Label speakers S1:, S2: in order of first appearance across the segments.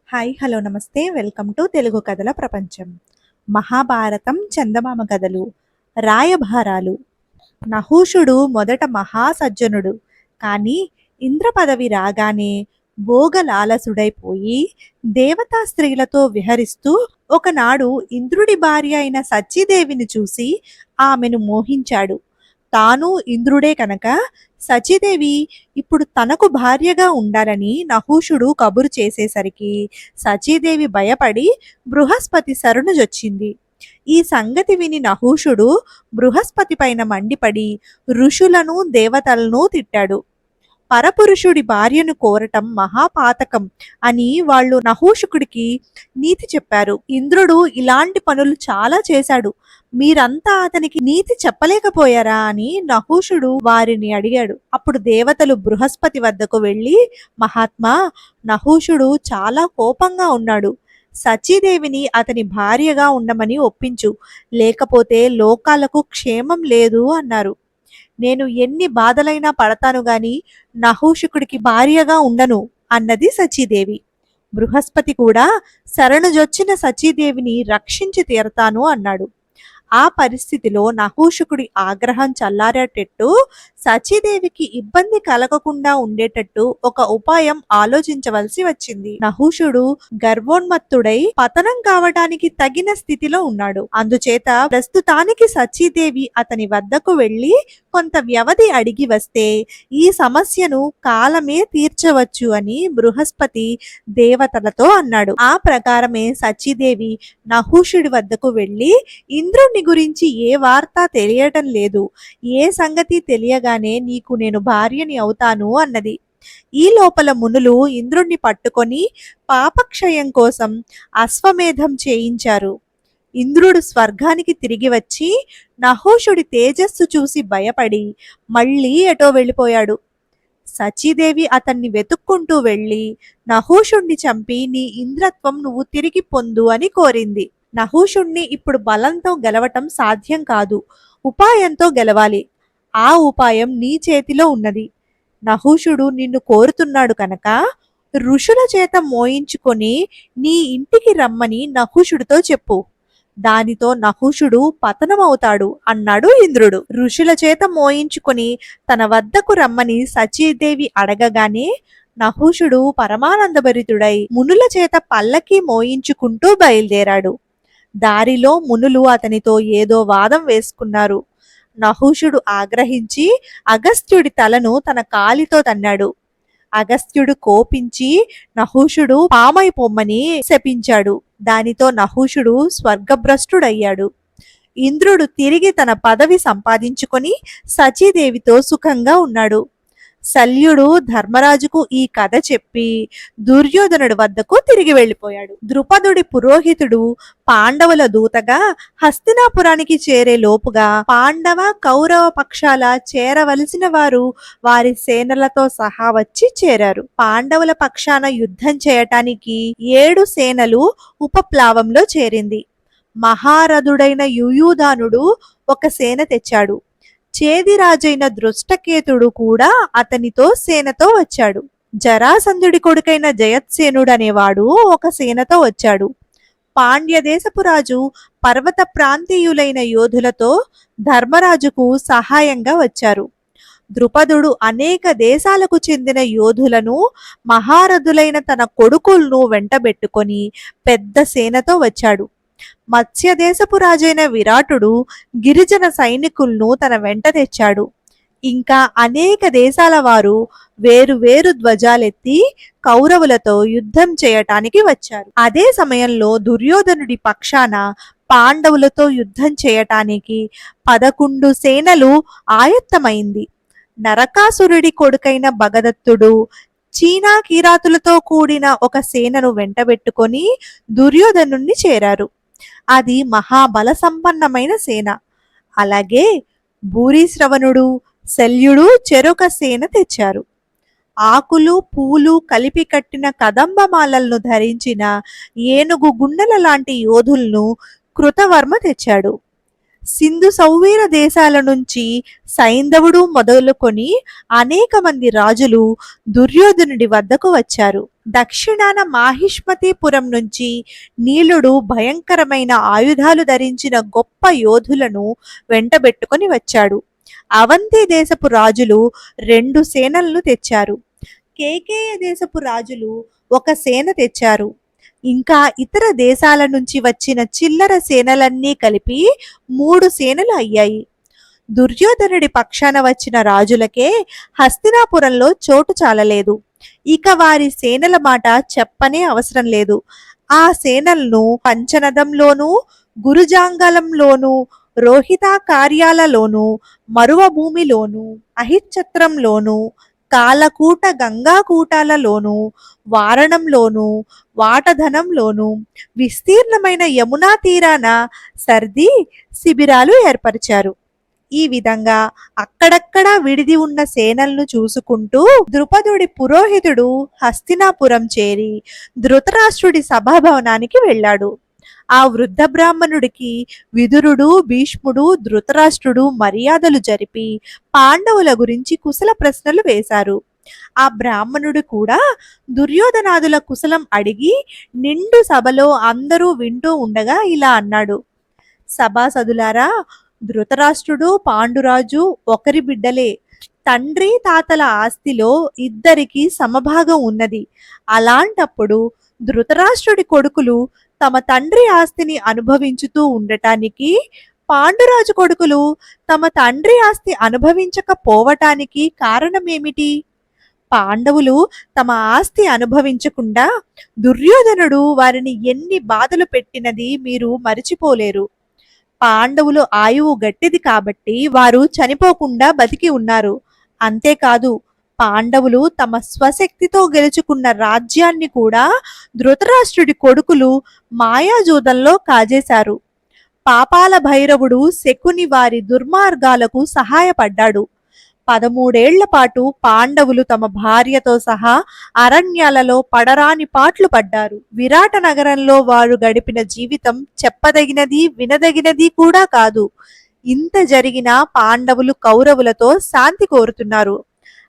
S1: Hi hello నమస్తే welcome to Telugu కథల ప్రపంచం. మహాభారతం చందమామ కథలు. రాయభారాలు. నహూషుడు మొదట మహాసజ్జనుడు. కానీ ఇంద్ర పదవి రాగానే భోగలాలసుడైపోయి దేవతా స్త్రీలతో విహరిస్తూ ఒకనాడు ఇంద్రుడి భార్య అయిన సచీదేవిని చూసి ఆమెను మోహించాడు. తాను ఇంద్రుడే కనుక సచీదేవి ఇప్పుడు తనకు భార్యగా ఉండాలని నహూషుడు కబురు చేసేసరికి సచీదేవి భయపడి బృహస్పతి శరణుజొచ్చింది. ఈ సంగతి విని నహూషుడు బృహస్పతి పైన మండిపడి ఋషులను దేవతలను తిట్టాడు. పరపురుషుడి భార్యను కోరటం మహాపాతకం అని వాళ్ళు నహూషుకుడికి నీతి చెప్పారు. ఇంద్రుడు ఇలాంటి పనులు చాలా చేశాడు, మీరంతా అతనికి నీతి చెప్పలేకపోయారా అని నహూషుడు వారిని అడిగాడు. అప్పుడు దేవతలు బృహస్పతి వద్దకు వెళ్ళి, మహాత్మా, నహూషుడు చాలా కోపంగా ఉన్నాడు, సచీదేవిని అతని భార్యగా ఉండమని ఒప్పించు, లేకపోతే లోకాలకు క్షేమం లేదు అన్నారు. నేను ఎన్ని బాధలైనా పడతాను గాని నహూషుకుడికి భార్యగా ఉండను అన్నది సచీదేవి. బృహస్పతి కూడా శరణుజొచ్చిన సచీదేవిని రక్షించి తీరతాను అన్నాడు. ఆ పరిస్థితిలో నహూషుకుడి ఆగ్రహం చల్లారేటట్టు సచీదేవికి ఇబ్బంది కలగకుండా ఉండేటట్టు ఒక ఉపాయం ఆలోచించవలసి వచ్చింది. నహూషుడు గర్వోన్మత్తుడై పతనం కావడానికి తగిన స్థితిలో ఉన్నాడు. అందుచేత ప్రస్తుతానికి సచీదేవి అతని వద్దకు వెళ్లి కొంత వ్యవధి అడిగి వస్తే ఈ సమస్యను కాలమే తీర్చవచ్చు అని బృహస్పతి దేవతలతో అన్నాడు. ఆ ప్రకారమే సచీదేవి నహూషుడి వద్దకు వెళ్లి, ఇంద్రుని గురించి ఏ వార్త తెలియటం లేదు, ఏ సంగతి తెలియగానే నీకు నేను భార్యని అవుతాను అన్నది. ఈ లోపల మునులు ఇంద్రుణ్ణి పట్టుకొని పాపక్షయం కోసం అశ్వమేధం చేయించారు. ఇంద్రుడు స్వర్గానికి తిరిగి వచ్చి నహూషుడి తేజస్సు చూసి భయపడి మళ్ళీ ఎటో వెళ్ళిపోయాడు. సచీదేవి అతన్ని వెతుక్కుంటూ వెళ్ళి నహూషుణ్ణి చంపి నీ ఇంద్రత్వం నువ్వు తిరిగి పొందు అని కోరింది. నహూషుణ్ణి ఇప్పుడు బలంతో గెలవటం సాధ్యం కాదు, ఉపాయంతో గెలవాలి. ఆ ఉపాయం నీ చేతిలో ఉన్నది. నహూషుడు నిన్ను కోరుతున్నాడు కనుక ఋషుల చేత మోయించుకొని నీ ఇంటికి రమ్మని నహూషుడితో చెప్పు. దానితో నహూషుడు పతనమవుతాడు అన్నాడు ఇంద్రుడు. ఋషుల చేత మోయించుకొని తన వద్దకు రమ్మని సచీదేవి అడగగానే నహూషుడు పరమానందభరితుడై మునుల చేత పల్లకి మోయించుకుంటూ బయలుదేరాడు. దారిలో మునులు అతనితో ఏదో వాదం వేసుకున్నారు. నహూషుడు ఆగ్రహించి అగస్త్యుడి తలను తన కాలితో తన్నాడు. అగస్త్యుడు కోపించి నహూషుడు పామైపోమ్మని శపించాడు. దానితో నహూషుడు స్వర్గభ్రష్టుడయ్యాడు. ఇంద్రుడు తిరిగి తన పదవి సంపాదించుకొని సచీదేవితో సుఖంగా ఉన్నాడు. శల్యుడు ధర్మరాజుకు ఈ కథ చెప్పి దుర్యోధనుడి వద్దకు తిరిగి వెళ్ళిపోయాడు. ద్రుపదుడి పురోహితుడు పాండవుల దూతగా హస్తినాపురానికి చేరే లోపుగా పాండవ కౌరవ పక్షాల చేరవలసిన వారు వారి సేనలతో సహా వచ్చి చేరారు. పాండవుల పక్షాన యుద్ధం చేయటానికి 7 సేనలు ఉపప్లావంలో చేరింది. మహారథుడైన యుయుధానుడు ఒక సేన తెచ్చాడు. చేదిరాజైన దృష్టకేతుడు కూడా అతనితో సేనతో వచ్చాడు. జరాసంధుడి కొడుకైన జయత్సేనుడనేవాడు ఒక సేనతో వచ్చాడు. పాండ్యదేశపు రాజు పర్వత ప్రాంతీయులైన యోధులతో ధర్మరాజుకు సహాయంగా వచ్చారు. ద్రుపదుడు అనేక దేశాలకు చెందిన యోధులను మహారథులైన తన కొడుకులను వెంటబెట్టుకొని పెద్ద సేనతో వచ్చాడు. మత్స్యదేశపు రాజైన విరాటుడు గిరిజన సైనికులను తన వెంట తెచ్చాడు. ఇంకా అనేక దేశాల వారు వేరు వేరు ధ్వజాలెత్తి కౌరవులతో యుద్ధం చేయటానికి వచ్చారు. అదే సమయంలో దుర్యోధనుడి పక్షాన పాండవులతో యుద్ధం చేయటానికి 11 సేనలు ఆయత్తమైంది. నరకాసురుడి కొడుకైన భగదత్తుడు చీనా కీరాతులతో కూడిన ఒక సేనను వెంటబెట్టుకొని దుర్యోధనుణ్ణి చేరారు. అది మహాబల సంపన్నమైన సేన. అలాగే భూరిశ్రవణుడు శల్యుడు చెరొక సేన తెచ్చారు. ఆకులు పూలు కలిపి కట్టిన కదంబమాలలను ధరించిన ఏనుగు గుండెల లాంటి యోధులను కృతవర్మ తెచ్చాడు. సింధు సౌవీర దేశాల నుంచి సైంధవుడు మొదలుకొని అనేక మంది రాజులు దుర్యోధనుడి వద్దకు వచ్చారు. దక్షిణాన మాహిష్మతీపురం నుంచి నీలుడు భయంకరమైన ఆయుధాలు ధరించిన గొప్ప యోధులను వెంటబెట్టుకొని వచ్చాడు. అవంతి దేశపు రాజులు 2 సేనలను తెచ్చారు. కేకేయ దేశపు రాజులు 1 సేన తెచ్చారు. ఇంకా ఇతర దేశాల నుంచి వచ్చిన చిల్లర సేనలన్నీ కలిపి 3 సేనలు అయ్యాయి. దుర్యోధనుడి పక్షాన వచ్చిన రాజులకే హస్తినాపురంలో చోటు చాలలేదు. ఇక వారి సేనల మాట చెప్పనే అవసరం లేదు. ఆ సేనలను పంచనదంలోనూ, గురుజాంగలంలోనూ, రోహితా కార్యాలలోనూ, మరువ భూమిలోనూ, అహిచ్చత్రంలోనూ, కాలకూట గంగాకూటాలలోనూ, వారణంలోనూ, వాటధనంలోనూ, విస్తీర్ణమైన యమునా తీరాన సర్ది శిబిరాలు ఏర్పరిచారు. ఈ విధంగా అక్కడక్కడా విడిది ఉన్న సేనలను చూసుకుంటూ ద్రుపదుడి పురోహితుడు హస్తినాపురం చేరి ధృతరాష్ట్రుడి సభాభవనానికి వెళ్ళాడు. ఆ వృద్ధ బ్రాహ్మణుడికి విదురుడు, భీష్ముడు, ధృతరాష్ట్రుడు మర్యాదలు జరిపి పాండవుల గురించి కుశల ప్రశ్నలు వేశారు. ఆ బ్రాహ్మణుడు కూడా దుర్యోధనాదుల కుశలం అడిగి నిండు సభలో అందరూ వింటూ ఉండగా ఇలా అన్నాడు: సభాసదులారా, ధృతరాష్ట్రుడు, పాండురాజు ఒకరి బిడ్డలే. తండ్రి తాతల ఆస్తిలో ఇద్దరికి సమభాగం ఉన్నది. అలాంటప్పుడు ధృతరాష్ట్రుడి కొడుకులు తమ తండ్రి ఆస్తిని అనుభవించుతూ ఉండటానికి, పాండురాజు కొడుకులు తమ తండ్రి ఆస్తి అనుభవించకపోవటానికి కారణమేమిటి? పాండవులు తమ ఆస్తి అనుభవించకుండా దుర్యోధనుడు వారిని ఎన్ని బాధలు పెట్టినది మీరు మరిచిపోలేరు. పాండవులు ఆయువు గట్టిది కాబట్టి వారు చనిపోకుండా బతికి ఉన్నారు. అంతేకాదు, పాండవులు తమ స్వశక్తితో గెలుచుకున్న రాజ్యాన్ని కూడా ధృతరాష్ట్రుడి కొడుకులు మాయాజూదంలో కాజేశారు. పాపాల భైరవుడు శకుని వారి దుర్మార్గాలకు సహాయపడ్డాడు. 13 ఏళ్ల పాటు పాండవులు తమ భార్యతో సహా అరణ్యాలలో పడరాని పాట్లు పడ్డారు. విరాట నగరంలో వారు గడిపిన జీవితం చెప్పదగినది, వినదగినది కూడా కాదు. ఇంత జరిగినా పాండవులు కౌరవులతో శాంతి కోరుతున్నారు.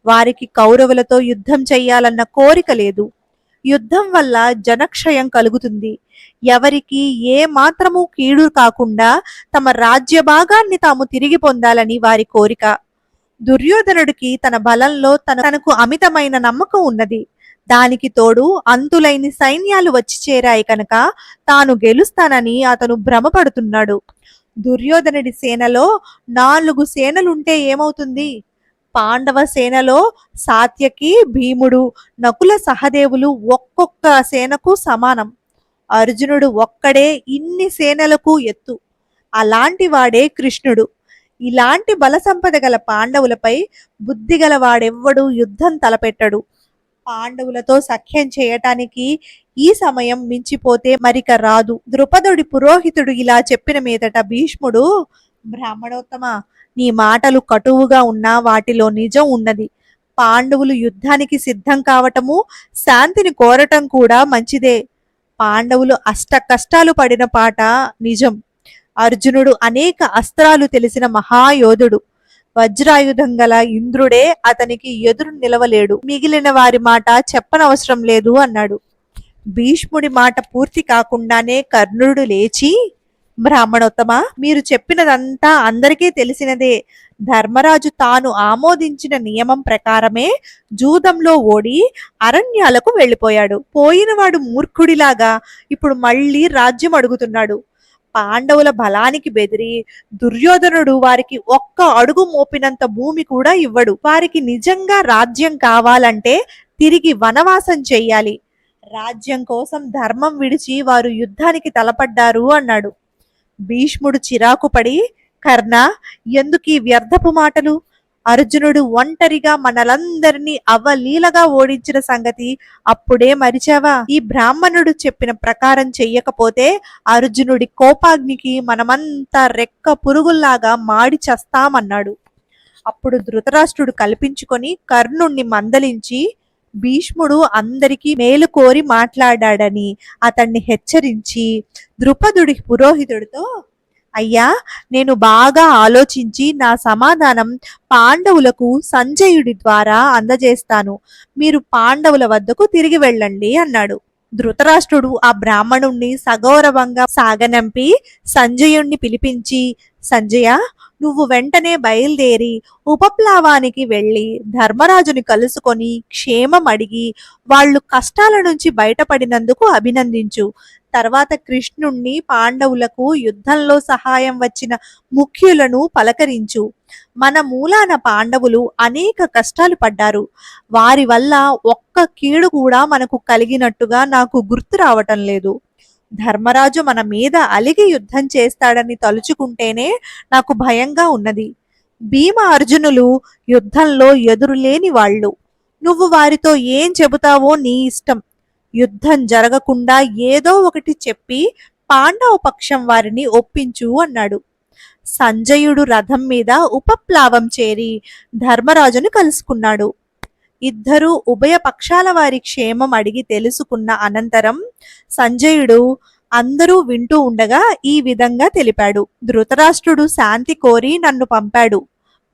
S1: వారికి కౌరవులతో యుద్ధం చెయ్యాలన్న కోరిక లేదు. యుద్ధం వల్ల జనక్షయం కలుగుతుంది. ఎవరికి ఏ మాత్రము కీడు కాకుండా తమ రాజ్య భాగాన్ని తాము తిరిగి పొందాలని వారి కోరిక. దుర్యోధనుడికి తన బలంలో తనకు అమితమైన నమ్మకం ఉన్నది. దానికి తోడు అంతులైన సైన్యాలు వచ్చి చేరాయి కనుక తాను గెలుస్తానని అతను భ్రమపడుతున్నాడు. దుర్యోధనుడి సేనలో 4 సేనలుంటే ఏమవుతుంది? పాండవ సేనలో సాత్యకి, భీముడు, నకుల సహదేవులు ఒక్కొక్క సేనకు సమానం. అర్జునుడు ఒక్కడే ఇన్ని సేనలకు ఎత్తు. అలాంటి వాడే కృష్ణుడు. ఇలాంటి బల సంపద గల పాండవులపై బుద్ధిగల వాడెవ్వడు యుద్ధం తలపెట్టడు. పాండవులతో సఖ్యం చేయటానికి ఈ సమయం మించిపోతే మరిక రాదు. ద్రుపదుడి పురోహితుడు ఇలా చెప్పిన మీదట భీష్ముడు: బ్రాహ్మణోత్తమ, నీ మాటలు కటువుగా ఉన్నా వాటిలో నిజం ఉన్నది. పాండవులు యుద్ధానికి సిద్ధం కావటము, శాంతిని కోరటం కూడా మంచిదే. పాండవులు అష్ట కష్టాలు పడిన పాట నిజం. అర్జునుడు అనేక అస్త్రాలు తెలిసిన మహాయోధుడు. వజ్రాయుధం గల ఇంద్రుడే అతనికి ఎదురు నిలవలేడు. మిగిలిన వారి మాట చెప్పనవసరం లేదు అన్నాడు. భీష్ముడి మాట పూర్తి కాకుండానే కర్ణుడు లేచి: బ్రాహ్మణోత్తమ, మీరు చెప్పినదంతా అందరికీ తెలిసినదే. ధర్మరాజు తాను ఆమోదించిన నియమం ప్రకారమే జూదంలో ఓడి అరణ్యాలకు వెళ్ళిపోయాడు. పోయినవాడు మూర్ఖుడిలాగా ఇప్పుడు మళ్ళీ రాజ్యం అడుగుతున్నాడు. పాండవుల బలానికి బెదిరి దుర్యోధనుడు వారికి ఒక్క అడుగు మోపినంత భూమి కూడా ఇవ్వడు. వారికి నిజంగా రాజ్యం కావాలంటే తిరిగి వనవాసం చెయ్యాలి. రాజ్యం కోసం ధర్మం విడిచి వారు యుద్ధానికి తలపడ్డారు అన్నాడు. భీష్ముడు చిరాకుపడి: కర్ణ, ఎందుకీ వ్యర్థపు మాటలు? అర్జునుడు ఒంటరిగా మనలందరినీ అవలీలగా ఓడించిన సంగతి అప్పుడే మరిచావా? ఈ బ్రాహ్మణుడు చెప్పిన ప్రకారం చెయ్యకపోతే అర్జునుడి కోపాగ్నికి మనమంతా రెక్క పురుగుల్లాగా మాడి చస్తామన్నాడు. అప్పుడు ధృతరాష్ట్రుడు కల్పించుకొని కర్ణుణ్ణి మందలించి భీష్ముడు అందరికీ మేలు కోరి మాట్లాడాడని అతన్ని హెచ్చరించి ద్రుపదుడి పురోహితుడితో: అయ్యా, నేను బాగా ఆలోచించి నా సమాధానం పాండవులకు సంజయుడి ద్వారా అందజేస్తాను. మీరు పాండవుల వద్దకు తిరిగి వెళ్ళండి అన్నాడు. ధృతరాష్ట్రుడు ఆ బ్రాహ్మణుణ్ణి సగౌరవంగా సాగనంపి సంజయుణ్ణి పిలిపించి, సంజయ, నువ్వు వెంటనే బయలుదేరి ఉపప్లవానికి వెళ్ళి ధర్మరాజుని కలుసుకొని క్షేమం అడిగి వాళ్ళు కష్టాల నుంచి బయటపడినందుకు అభినందించు. తర్వాత కృష్ణుణ్ణి, పాండవులకు యుద్ధంలో సహాయం వచ్చిన ముఖ్యులను పలకరించు. మన మూలాన పాండవులు అనేక కష్టాలు పడ్డారు. వారి వల్ల ఒక్క కీడు కూడా మనకు కలిగినట్టుగా నాకు గుర్తు రావటం లేదు. ధర్మరాజు మన మీద అలిగి యుద్ధం చేస్తాడని తలుచుకుంటేనే నాకు భయంగా ఉన్నది. భీమ, అర్జునులు యుద్ధంలో ఎదురులేని వాళ్ళు. నువ్వు వారితో ఏం చెబుతావో నీ ఇష్టం. యుద్ధం జరగకుండా ఏదో ఒకటి చెప్పి పాండవ పక్షం వారిని ఒప్పించు అన్నాడు. సంజయుడు రథం మీద ఉపప్లావం చేరి ధర్మరాజును కలుసుకున్నాడు. ఇద్దరూ ఉభయ పక్షాల వారి క్షేమం అడిగి తెలుసుకున్న అనంతరం సంజయుడు అందరూ వింటూ ఉండగా ఈ విధంగా తెలిపాడు. ధృతరాష్ట్రుడు శాంతి కోరి నన్ను పంపాడు.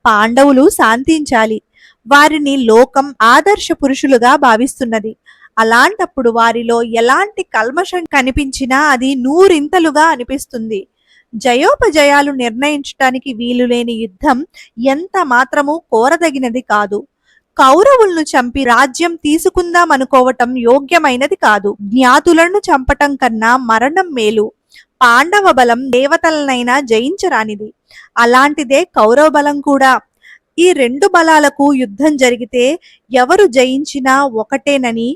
S1: పాండవులు శాంతించాలి. వారిని లోకం ఆదర్శ పురుషులుగా భావిస్తున్నది. అలాంటప్పుడు వారిలో ఎలాంటి కల్మషం కనిపించినా అది నూరింతలుగా అనిపిస్తుంది. జయోపజయాలు నిర్ణయించటానికి వీలులేని యుద్ధం ఎంత మాత్రము కోరదగినది కాదు. కౌరవులను చంపి రాజ్యం తీసుకుందాం అనుకోవటం యోగ్యమైనది కాదు. జ్ఞాతులను చంపటం కన్నా మరణం మేలు. పాండవ బలం దేవతలనైనా జయించరానిది. అలాంటిదే కౌరవ బలం కూడా. ఈ రెండు బలాలకు యుద్ధం జరిగితే ఎవరు జయించినా ఒకటేనని,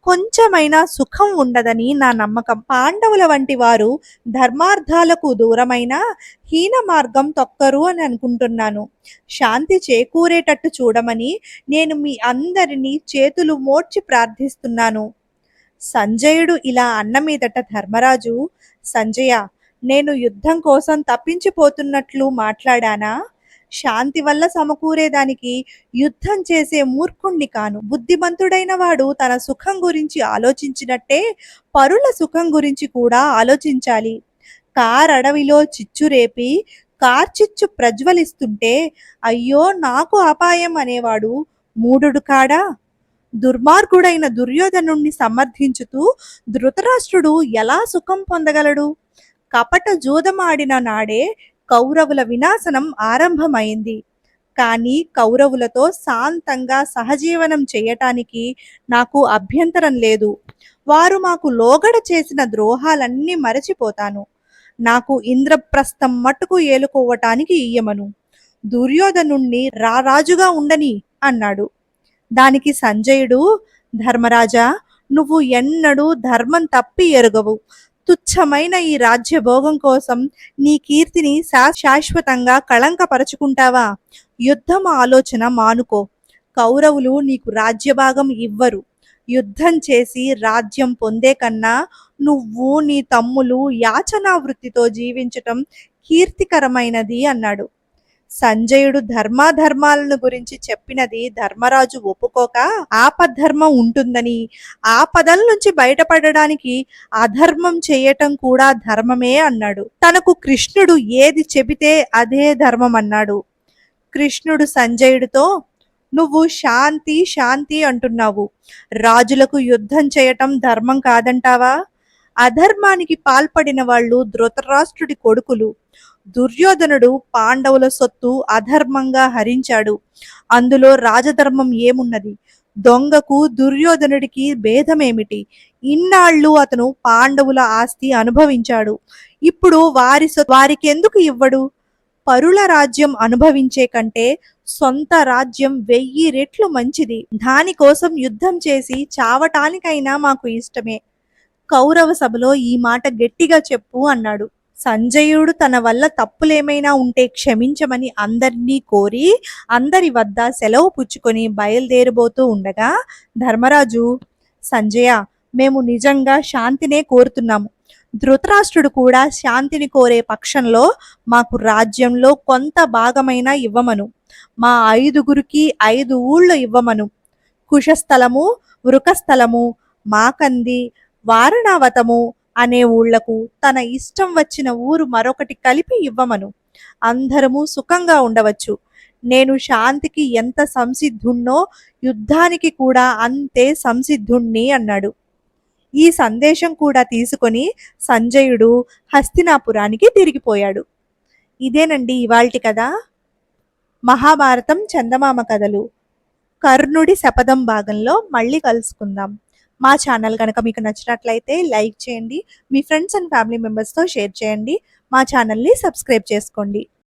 S1: కొంచెమైనా సుఖం ఉండదని నా నమ్మకం. పాండవుల వంటి వారు ధర్మార్థాలకు దూరమైన హీన మార్గం తొక్కరు అని అనుకుంటున్నాను. శాంతి చేకూరేటట్టు చూడమని నేను మీ అందరినీ చేతులు మోడ్చి ప్రార్థిస్తున్నాను. సంజయుడు ఇలా అన్న మీదట ధర్మరాజు, సంజయ, నేను యుద్ధం కోసం తప్పించిపోతున్నట్లు మాట్లాడానా? శాంతి వల్ల సమకూరేదానికి యుద్ధం చేసే మూర్ఖుణ్ణి కాను. బుద్ధిమంతుడైన వాడు తన సుఖం గురించి ఆలోచించినట్టే పరుల సుఖం గురించి కూడా ఆలోచించాలి. కారడవిలో చిచ్చు రేపి కార్చిచ్చు ప్రజ్వలిస్తుంటే అయ్యో నాకు అపాయం అనేవాడు మూఢుడు కాడా? దుర్మార్గుడైన దుర్యోధనుణ్ణి సమర్థించుతూ ధృతరాష్ట్రుడు ఎలా సుఖం పొందగలడు? కపట జూదమాడిన నాడే కౌరవుల వినాశనం ఆరంభమైంది. కానీ కౌరవులతో శాంతంగా సహజీవనం చేయటానికి నాకు అభ్యంతరం లేదు. వారు మాకు లోగడ చేసిన ద్రోహాలన్నీ మరచిపోతాను. నాకు ఇంద్రప్రస్థం మట్టుకు ఏలుకోవటానికి ఇయ్యమను. దుర్యోధనుణ్ణి రారాజుగా ఉండని అన్నాడు. దానికి సంజయుడు, ధర్మరాజా, నువ్వు ఎన్నడూ ధర్మం తప్పి ఎరుగవు. తుచ్చమైన ఈ రాజ్యభోగం కోసం నీ కీర్తిని శాశ్వతంగా కళంకపరచుకుంటావా? యుద్ధం ఆలోచన మానుకో. కౌరవులు నీకు రాజ్యభాగం ఇవ్వరు. యుద్ధం చేసి రాజ్యం పొందే కన్నా నువ్వు నీ తమ్ములు యాచనా వృత్తితో జీవించటం కీర్తికరమైనది అన్నాడు. సంజయుడు ధర్మాధర్మాలను గురించి చెప్పినది ధర్మరాజు ఒప్పుకోక, ఆపద్ధర్మం ఉంటుందని, ఆపదల నుంచి బయటపడడానికి అధర్మం చేయటం కూడా ధర్మమే అన్నాడు. తనకు కృష్ణుడు ఏది చెబితే అదే ధర్మం అన్నాడు. కృష్ణుడు సంజయుడితో, నువ్వు శాంతి శాంతి అంటున్నావు. రాజులకు యుద్ధం చేయటం ధర్మం కాదంటావా? అధర్మానికి పాల్పడిన వాళ్ళు ధృతరాష్ట్రుడి కొడుకులు. దుర్యోధనుడు పాండవుల సొత్తు అధర్మంగా హరించాడు. అందులో రాజధర్మం ఏమున్నది? దొంగకు దుర్యోధనుడికి భేదమేమిటి? ఇన్నాళ్ళు అతను పాండవుల ఆస్తి అనుభవించాడు. ఇప్పుడు వారికెందుకు ఇవ్వడు? పరుల రాజ్యం అనుభవించే కంటే సొంత రాజ్యం 1000 రెట్లు మంచిది. దానికోసం యుద్ధం చేసి చావటానికైనా మాకు ఇష్టమే. కౌరవ సభలో ఈ మాట గట్టిగా చెప్పు అన్నాడు. సంజయుడు తన వల్ల తప్పులేమైనా ఉంటే క్షమించమని అందరినీ కోరి అందరి వద్ద సెలవు పుచ్చుకొని బయలుదేరబోతూ ఉండగా ధర్మరాజు, సంజయ, మేము నిజంగా శాంతినే కోరుతున్నాము. ధృతరాష్ట్రుడు కూడా శాంతిని కోరే పక్షంలో మాకు రాజ్యంలో కొంత భాగమైనా ఇవ్వమను. మా 5గురికి 5 ఊళ్ళు ఇవ్వమను. కుశస్థలము, వృకస్థలము, మాకంది, వారణావతము, అనే ఊళ్లకు తన ఇష్టం వచ్చిన ఊరు మరొకటి కలిపి ఇవ్వమను. అందరము సుఖంగా ఉండవచ్చు. నేను శాంతికి ఎంత సంసిద్ధుణ్ణో యుద్ధానికి కూడా అంతే సంసిద్ధుణ్ణి అన్నాడు. ఈ సందేశం కూడా తీసుకొని సంజయుడు హస్తినాపురానికి తిరిగిపోయాడు. ఇదేనండి ఇవాల్టి కథ. మహాభారతం చందమామ కథలు కర్ణుడి శపథం భాగంలో మళ్ళీ కలుసుకుందాం. మా ఛానల్ కనుక మీకు నచ్చినట్లయితే లైక్ చేయండి, మీ ఫ్రెండ్స్ అండ్ ఫ్యామిలీ మెంబర్స్తో షేర్ చేయండి, మా ఛానల్ని సబ్స్క్రైబ్ చేసుకోండి.